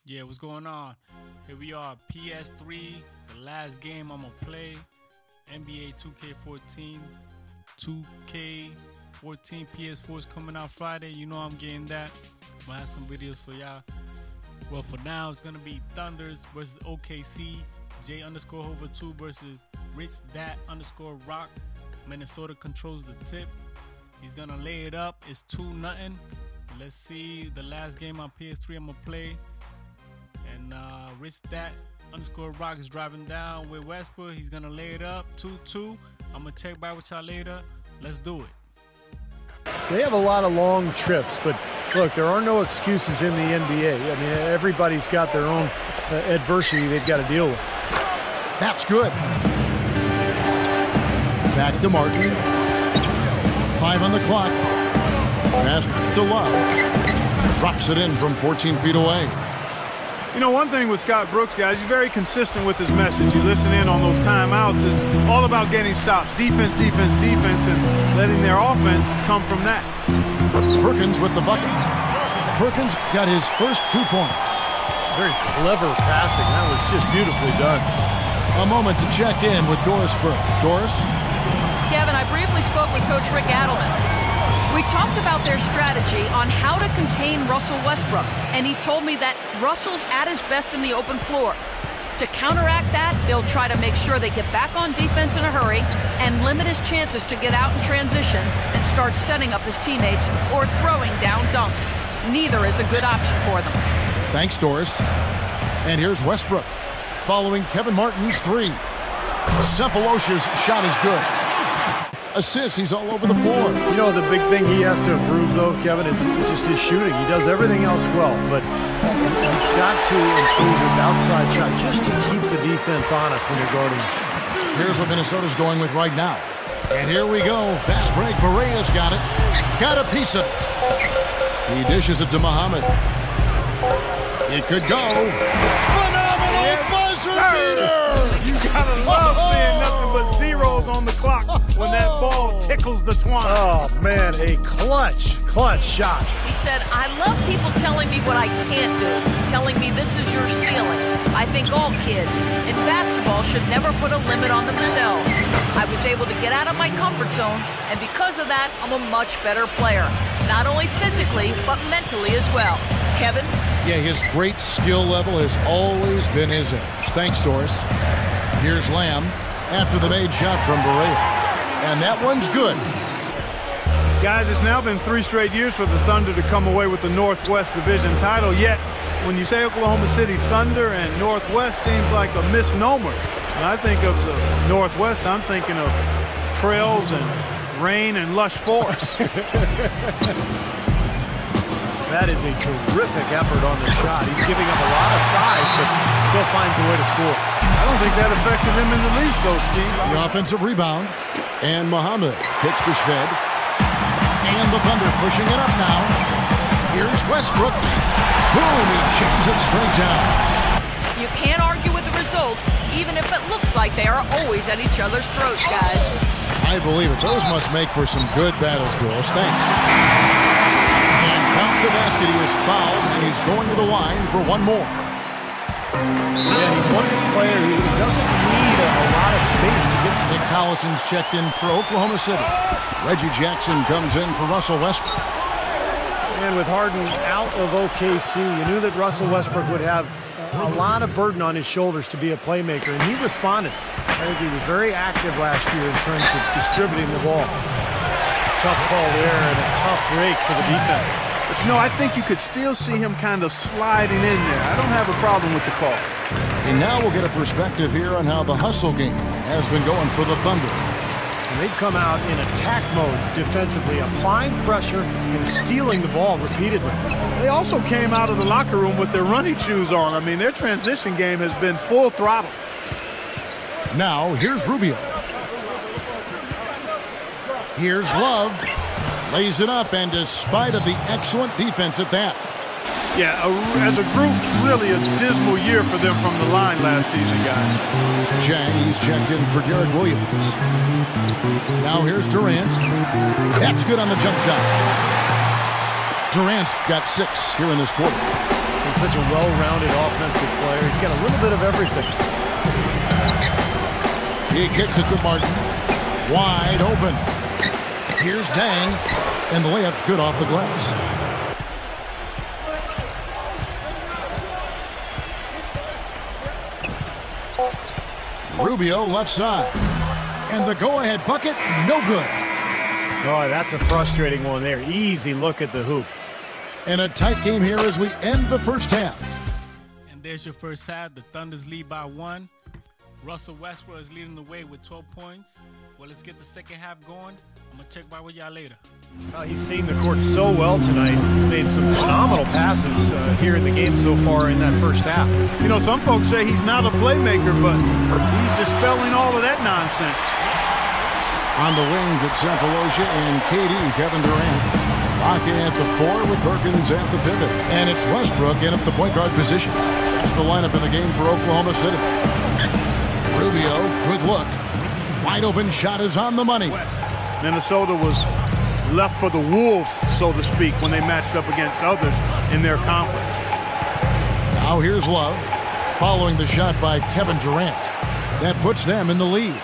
Yeah, what's going on? Here we are, Ps3, the last game I'm gonna play. NBA 2K14, 2K14 PS4 is coming out Friday. You know I'm getting that. I'm gonna have some videos for y'all. Well, for now, it's gonna be Thunders versus O.K.C. J_Hover2 versus Rich_Rock. Minnesota controls the tip. He's gonna lay it up. It's 2-0. Let's see the last game on PS3 I'm gonna play. And Rich_Rock is driving down with Westbrook. He's gonna lay it up 2-2. I'm gonna check back with y'all later. Let's do it. So they have a lot of long trips, but look, there are no excuses in the NBA. I mean, everybody's got their own adversity they've got to deal with. That's good. Back to Martin. 5 on the clock. Pass to Love. Drops it in from 14 feet away. You know, one thing with Scott Brooks, guys, he's very consistent with his message. You listen in on those timeouts. It's all about getting stops. Defense, defense, defense, and letting their offense come from that. Perkins with the bucket. Perkins got his first 2 points. Very clever passing. That was just beautifully done. A moment to check in with Doris Burke. Doris? Kevin, I briefly spoke with Coach Rick Adelman. We talked about their strategy on how to contain Russell Westbrook, and he told me that Russell's at his best in the open floor. To counteract that, they'll try to make sure they get back on defense in a hurry and limit his chances to get out in transition and start setting up his teammates or throwing down dunks. Neither is a good option for them. Thanks, Doris. And here's Westbrook following Kevin Martin's 3. Cephalosha's shot is good. Assist, he's all over the floor. You know, the big thing he has to improve, though, Kevin, is just his shooting. He does everything else well, but he's got to improve his outside shot just to keep the defense honest when you're guarding. Here's what Minnesota's going with right now. And here we go. Fast break. Barea's got it. Got a piece of it. He dishes it to Muhammad. It could go. Phenomenal buzzer beater! You gotta love seeing nothing but zeros on the clock when that ball tickles the twine. Oh, man, a clutch shot. He said, I love people telling me what I can't do, telling me this is your ceiling. I think all kids in basketball should never put a limit on themselves. I was able to get out of my comfort zone, and because of that, I'm a much better player. Not only physically, but mentally as well. Kevin? Yeah, his great skill level has always been his edge. Thanks, Doris. Here's Lamb after the made shot from Barea. And that one's good. Guys, it's now been 3 straight years for the Thunder to come away with the Northwest Division title. Yet, when you say Oklahoma City Thunder and Northwest, seems like a misnomer. When I think of the Northwest, I'm thinking of trails and rain and lush forests. That is a terrific effort on the shot. He's giving up a lot of size, but still finds a way to score. I don't think that affected him in the least, though, Steve. The offensive rebound. And Muhammad kicks to Shved. And the Thunder pushing it up now. Here's Westbrook. Boom, he jams it straight down. You can't argue with the results, even if it looks like they are always at each other's throats, guys. I believe it. Those must make for some good battles, Doris. Thanks. And counts the basket. He was fouled, and he's going to the line for one more. Yeah, he's one player who doesn't need a lot of space to get to. Nick Collison's checked in for Oklahoma City. Reggie Jackson comes in for Russell Westbrook. And with Harden out of O.K.C, you knew that Russell Westbrook would have a lot of burden on his shoulders to be a playmaker, and he responded. I think he was very active last year in terms of distributing the ball. Tough call there and a tough break for the defense. But, you know, I think you could still see him kind of sliding in there. I don't have a problem with the call. And now we'll get a perspective here on how the hustle game has been going for the Thunder. And they've come out in attack mode defensively, applying pressure and stealing the ball repeatedly. They also came out of the locker room with their running shoes on. I mean, their transition game has been full throttle. Now, here's Rubio. Here's Love. Lays it up, and despite of the excellent defense at that. Yeah, as a group, really a dismal year for them from the line last season, guys. Chang, he's checked in for Derek Williams. Now here's Durant. That's good on the jump shot. Durant's got 6 here in this quarter. He's such a well-rounded offensive player. He's got a little bit of everything. He kicks it to Martin. Wide open. Here's Dang. And the layup's good off the glass. Rubio left side. And the go-ahead bucket, no good. Oh, that's a frustrating one there. Easy look at the hoop. And a tight game here as we end the first half. And there's your first half. The Thunder's lead by 1. Russell Westbrook is leading the way with 12 points. Well, let's get the second half going. I'm going to check back with y'all later. He's seen the court so well tonight. He's made some phenomenal passes here in the game so far in that first half. You know, some folks say he's not a playmaker, but he's dispelling all of that nonsense. On the wings at Cephalosha and KD, Kevin Durant. Locking at the 4 with Perkins at the pivot. And it's Westbrook in at the point guard position. That's the lineup in the game for Oklahoma City. Rubio, good look. Wide open shot is on the money. Minnesota was left for the Wolves, so to speak, when they matched up against others in their conference. Now here's Love, following the shot by Kevin Durant. That puts them in the lead.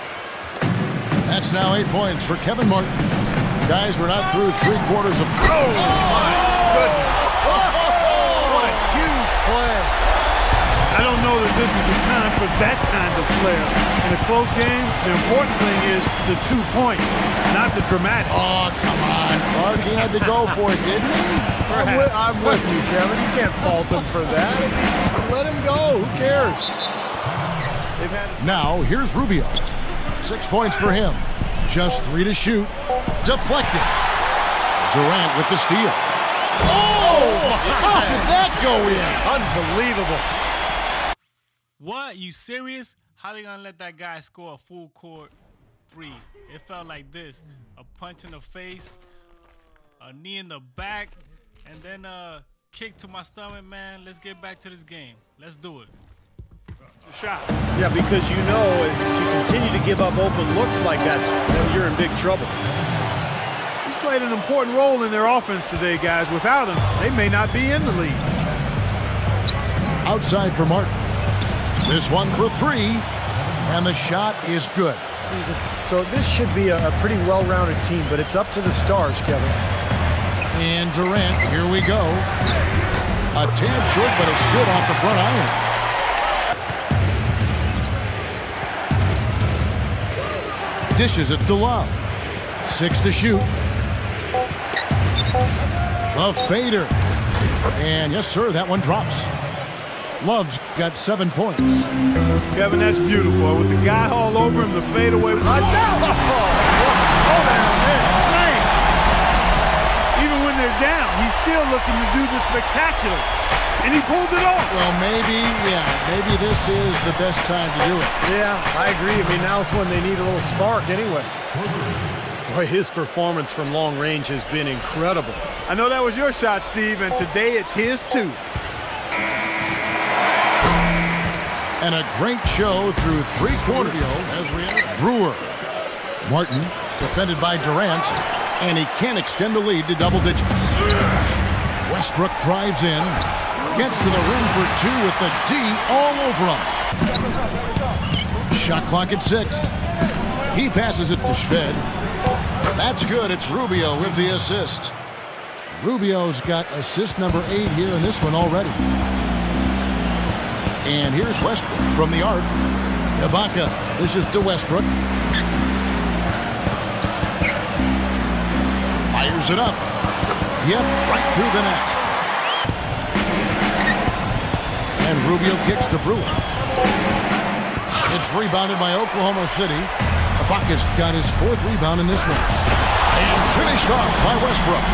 That's now 8 points for Kevin Martin. Guys, we're not through 3/4 of... Oh, my goodness. What a huge play. I don't know that this is the time for that kind of flair. In a close game, the important thing is the 2 points, not the dramatic. Oh, come on. Clark, he had to go for it, didn't he? I'm with you, Kevin. You can't fault him for that. Let him go. Who cares? Now, here's Rubio. 6 points for him. Just 3 to shoot. Deflected. Durant with the steal. Oh! How did that go in? Unbelievable. What? You serious? How they going to let that guy score a full court 3? It felt like this. A punch in the face, a knee in the back, and then a kick to my stomach, man. Let's get back to this game. Let's do it. Shot. Yeah, because you know if you continue to give up open looks like that, then you're in big trouble. He's played an important role in their offense today, guys. Without him, they may not be in the league. Outside for Martin. This one for 3, and the shot is good. So this should be a pretty well-rounded team, but it's up to the stars, Kevin. And Durant, here we go. A tad short, but it's good off the front iron. Dishes it to Love. 6 to shoot. A fader. And yes, sir, that one drops. Love's got 7 points. Kevin, that's beautiful. With the guy all over him, the fadeaway. Even when they're down, he's still looking to do the spectacular. And he pulled it off. Well, maybe this is the best time to do it. Yeah, I agree. I mean, now's when they need a little spark anyway. Boy, his performance from long range has been incredible. I know that was your shot, Steve, and today it's his too. And a great show through 3/4 as we enter. Brewer. Martin, defended by Durant, and he can't extend the lead to double digits. Westbrook drives in, gets to the rim for 2 with the D all over him. Shot clock at 6. He passes it to Shved. That's good. It's Rubio with the assist. Rubio's got assist number 8 here in this one already. And here's Westbrook from the arc. Ibaka, this is to Westbrook. Fires it up. Yep, right through the net. And Rubio kicks to Brewer. It's rebounded by Oklahoma City. Ibaka's got his 4th rebound in this one. And finished off by Westbrook.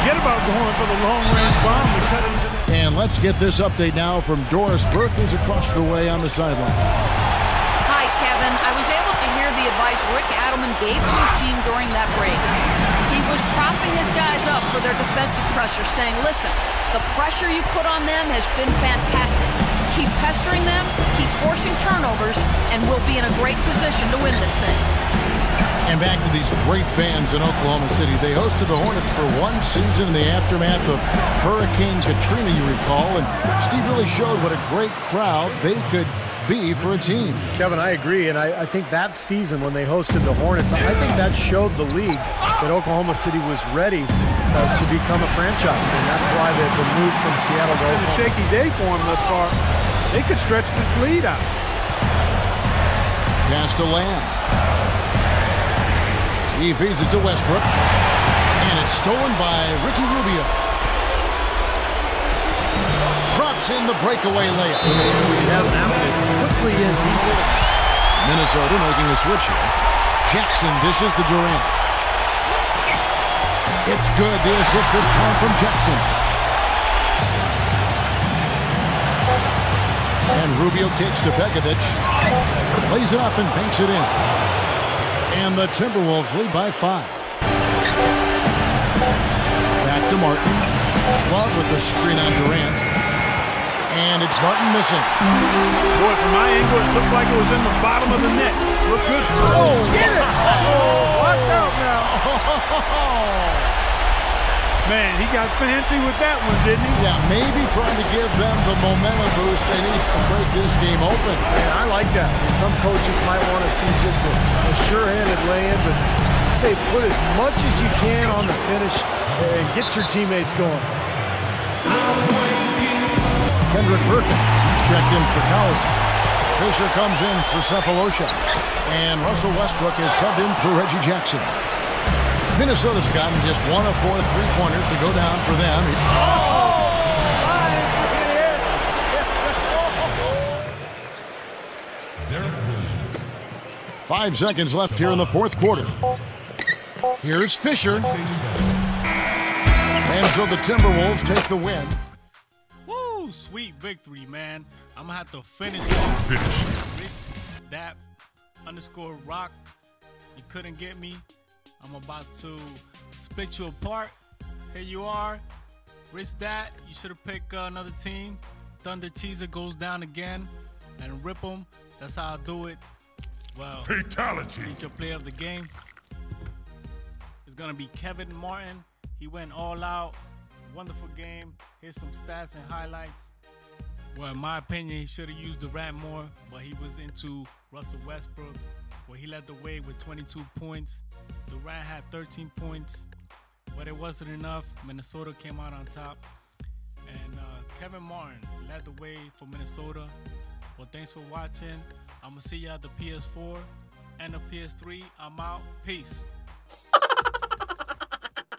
Forget about going for the long-range bomb. We cut it into the... And let's get this update now from Doris Burke, who's across the way on the sideline. Hi, Kevin. I was able to hear the advice Rick Adelman gave to his team during that break. He was propping his guys up for their defensive pressure, saying, listen, the pressure you put on them has been fantastic. Keep pestering them, keep forcing turnovers, and we'll be in a great position to win this thing. And back to these great fans in Oklahoma City. They hosted the Hornets for one season in the aftermath of Hurricane Katrina, you recall. And Steve really showed what a great crowd they could be for a team. Kevin, I agree, and I think that season when they hosted the Hornets, I think that showed the league that Oklahoma City was ready to become a franchise, and that's why the move from Seattle to Oklahoma. It's a shaky day for them thus far. They could stretch this lead out. Pass to Lamb. He feeds it to Westbrook, and it's stolen by Ricky Rubio. Drops in the breakaway layup. It hasn't happened as quickly as he would. Minnesota making a switch here. Jackson dishes to Durant. It's good. The assist this time from Jackson. And Rubio kicks to Pekovic. Lays it up and banks it in. And the Timberwolves lead by 5. Back to Martin. Love with the screen on Durant. And it's Martin missing. Boy, from my angle, it looked like it was in the bottom of the net. Looked good for him. Oh, get it! Oh, watch out now. Man, he got fancy with that one, didn't he? Yeah, maybe trying to give them the momentum boost they need to break this game open. Man, I like that. And some coaches might want to see just a sure-handed lay-in, but I say put as much as you can on the finish and get your teammates going. Kendrick Perkins, he's checked in for Collison. Fisher comes in for Cephalosha. And Russell Westbrook is subbed in for Reggie Jackson. Minnesota's gotten just 1 of 4 3-pointers to go down for them. 5 seconds left here in the fourth quarter. Here's Fisher. And so the Timberwolves take the win. Woo! Sweet victory, man. I'm going to have to finish off. That _rock. You couldn't get me. I'm about to split you apart. Here you are. Risk that. You should have picked another team. Thunder Cheeser goes down again and rip them. That's how I do it. Well, fatality. He's your player of the game. It's going to be Kevin Martin. He went all out. Wonderful game. Here's some stats and highlights. Well, in my opinion, he should have used Durant more, but he was into Russell Westbrook, where he led the way with 22 points. Durant had 13 points, but it wasn't enough. Minnesota came out on top. And Kevin Martin led the way for Minnesota. Well, thanks for watching. I'm going to see you at the PS4 and the PS3. I'm out. Peace.